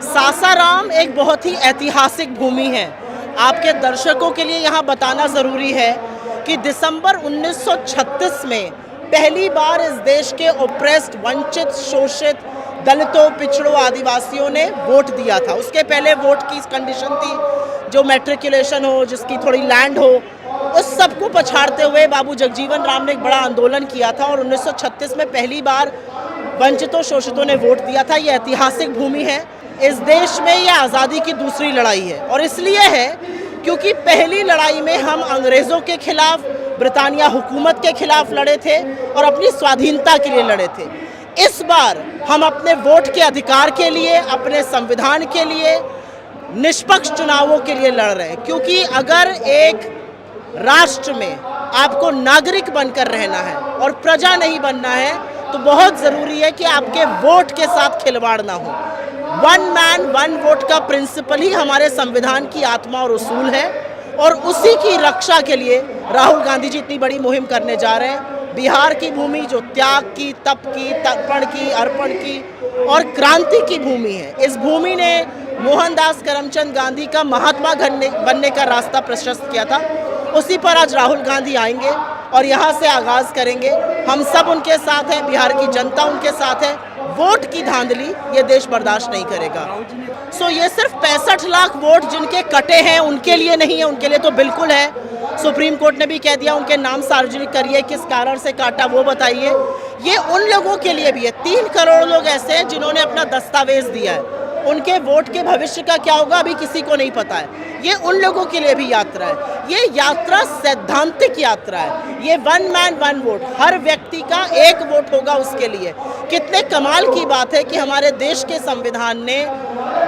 सासाराम एक बहुत ही ऐतिहासिक भूमि है। आपके दर्शकों के लिए यहाँ बताना ज़रूरी है कि दिसंबर 1936 में पहली बार इस देश के ओप्रेस्ड, वंचित, शोषित दलितों, पिछड़ों, आदिवासियों ने वोट दिया था। उसके पहले वोट की कंडीशन थी जो मैट्रिकुलेशन हो, जिसकी थोड़ी लैंड हो। उस सब को पछाड़ते हुए बाबू जगजीवन राम ने एक बड़ा आंदोलन किया था और 1936 में पहली बार वंचितों, शोषितों ने वोट दिया था। ये ऐतिहासिक भूमि है। इस देश में ये आज़ादी की दूसरी लड़ाई है और इसलिए है क्योंकि पहली लड़ाई में हम अंग्रेज़ों के खिलाफ, ब्रिटानिया हुकूमत के खिलाफ लड़े थे और अपनी स्वाधीनता के लिए लड़े थे। इस बार हम अपने वोट के अधिकार के लिए, अपने संविधान के लिए, निष्पक्ष चुनावों के लिए लड़ रहे हैं। क्योंकि अगर एक राष्ट्र में आपको नागरिक बनकर रहना है और प्रजा नहीं बनना है तो बहुत ज़रूरी है कि आपके वोट के साथ खिलवाड़ ना हो। वन मैन वन वोट का प्रिंसिपल ही हमारे संविधान की आत्मा और उसूल है और उसी की रक्षा के लिए राहुल गांधी जी इतनी बड़ी मुहिम करने जा रहे हैं। बिहार की भूमि जो त्याग की, तप की, तर्पण की, अर्पण की और क्रांति की भूमि है। इस भूमि ने मोहनदास करमचंद गांधी का महात्मा बनने का रास्ता प्रशस्त किया था। उसी पर आज राहुल गांधी आएंगे और यहाँ से आगाज़ करेंगे। हम सब उनके साथ हैं, बिहार की जनता उनके साथ है। वोट की धांधली ये देश बर्दाश्त नहीं करेगा। ये सिर्फ 65 लाख वोट जिनके कटे हैं उनके लिए नहीं है, उनके लिए तो बिल्कुल है। सुप्रीम कोर्ट ने भी कह दिया उनके नाम सार्वजनिक करिए, किस कारण से काटा वो बताइए। ये उन लोगों के लिए भी है। 3 करोड़ लोग ऐसे हैं जिन्होंने अपना दस्तावेज दिया है। उनके वोट के भविष्य का क्या होगा अभी किसी को नहीं पता है। ये उन लोगों के लिए भी यात्रा है। ये यात्रा सैद्धांतिक यात्रा है। ये वन मैन वन वोट, हर व्यक्ति का एक वोट होगा उसके लिए। कितने कमाल की बात है कि हमारे देश के संविधान ने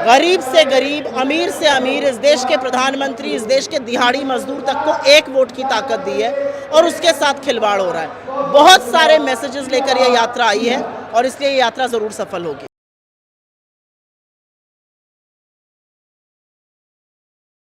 गरीब से गरीब, अमीर से अमीर, इस देश के प्रधानमंत्री, इस देश के दिहाड़ी मजदूर तक को एक वोट की ताकत दी है और उसके साथ खिलवाड़ हो रहा है। बहुत सारे मैसेजेस लेकर ये यात्रा आई है और इसलिए ये यात्रा ज़रूर सफल होगी।